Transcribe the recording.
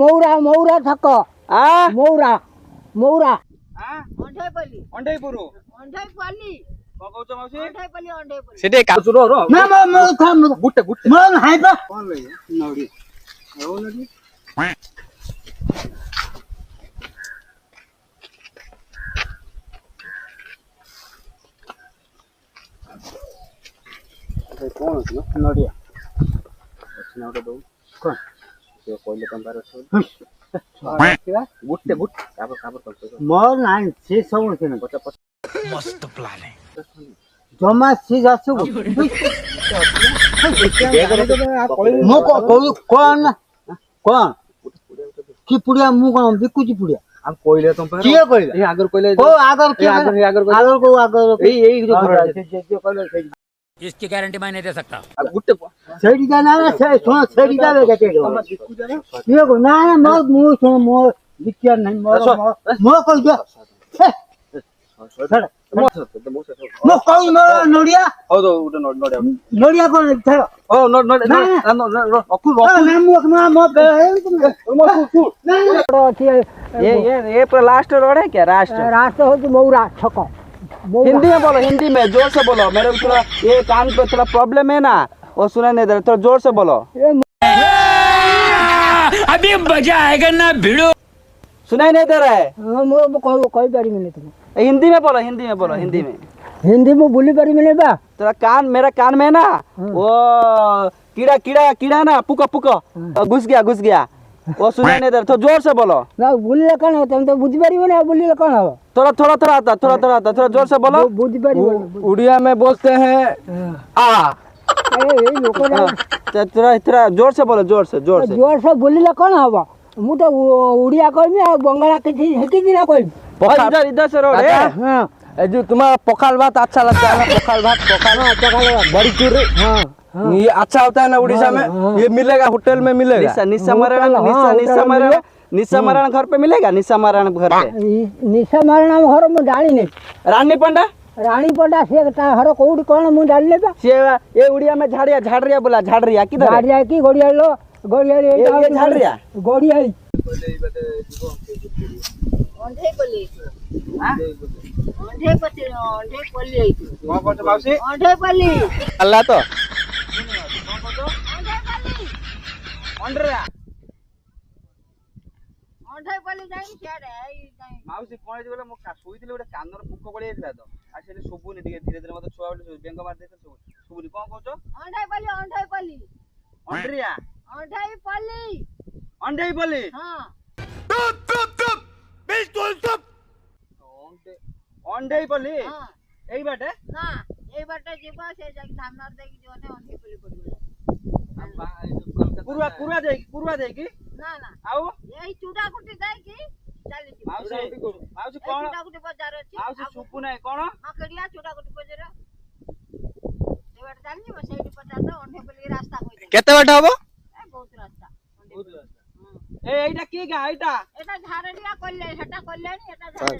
मौरा मौरा थक मौरा मौरा अंडेपुरु सेटे का ना मैं थाम गुट्टे गुट्टे मैं हाय बा कौन ले नौड़ी हो लगी कौन है ना नौड़िया अच्छा ना दो कौन ये कोई तम बारे छो गुट्टे गुट्टे काबर करते मोर नाइन से सब है ना मस्त प्लान है जमा से जासु मो को कौन कौन की पुड़िया मु कोन बिकु जी पुड़िया अब कोइले तुम पर किए कोइले ए आगर कोइले ओ आगर के आगर को आगर ए जो घर है जो कोइले इसकी गारंटी मैं नहीं दे सकता अब गुट्टे सेडी जाना ना सुनो सेडी जावे के ये को ना मो मु सुनो मो दिक्कत नहीं मो को जो मो कोई मो नोडिया हो तो उठ नोडिया नोडिया को था ओ नोडिया अकु ना मो ये पूरा लास्ट रोड है क्या रास्ता हो तो मौरा छको हिंदी में बोलो हिंदी में जोर से बोलो मेरे को थोड़ा ये कान पे थोड़ा प्रॉब्लम है ना वो सुना नहीं दे रहा थोड़ा जोर से बोलो अभी मजा आएगा ना भिड़ो सुनाई नहीं दे रहा है कोई बारी में तुम हिंदी में बोलो हिंदी में बोलो हिंदी में बोली बारी में बा तेरा कान मेरा कान में ना वो कीड़ा कीड़ा कीड़ा ना पुका पुका घुस गया वो सुनाई नहीं दे रहा तो जोर से बोलो ना बोली कौन होता हम तो बुझ बारी में ना बोली कौन हो थोड़ा आता थोड़ा जोर से बोलो बुझ बारी उड़िया में बोलते हैं आ थोड़ा जोर से बोलो जोर से बोली कौन हवा मु तो उड़िया कहमी आ बंगाला किसी ना कोई इधर से रोड है हां जो तुम्हारा पखाल भात अच्छा लगता है ना पखाल भात बड़ी चूरी हां ये अच्छा होता है ना उड़ीसा में ये मिलेगा होटल में मिलेगा निशा मारण घर पे मिलेगा निशा मारण घर पे निशा मारण घर में डाली नहीं रानी पंडा से हर कोउडी कोन मु डाल लेबा से ये उड़िया में झाड़िया बोला झाड़िया किधर झाड़िया की गोड़िया लो गोड़िया ये झाड़िया गोड़िया ओंढे पल्ली अल्लाह तो माउसी कोन बोले मो सोईथिले गोटे कानर पुक पड़ी जाइला तो आ से सुबुनी धीरे धीरे मते छुआ बेले बेंग मार देते सुबुनी कोन कहछो अंडे पल्ली हां चुप बिल्कुल चुप अंडे पल्ली हां एई बाटे ना एई बाटे जीवा से जाके धामनार देकी जोने अंडे पल्ली पड़िबो पूर्वा देकी ना आउ एई चूड़ा कुटी देकी चली जी माउसी कोन चूड़ा कुटी बाजार अछि माउसी सुपु नै कोन हां कडिया चूड़ा कुटी बाजार ए बाटे चली जी सेठी पचास अंडे पल्ली रास्ता कोइ केते बाटे हबो बहुत रास्ता ए एटा के गा एटा झारडिया करले सेटा करले नि एटा झार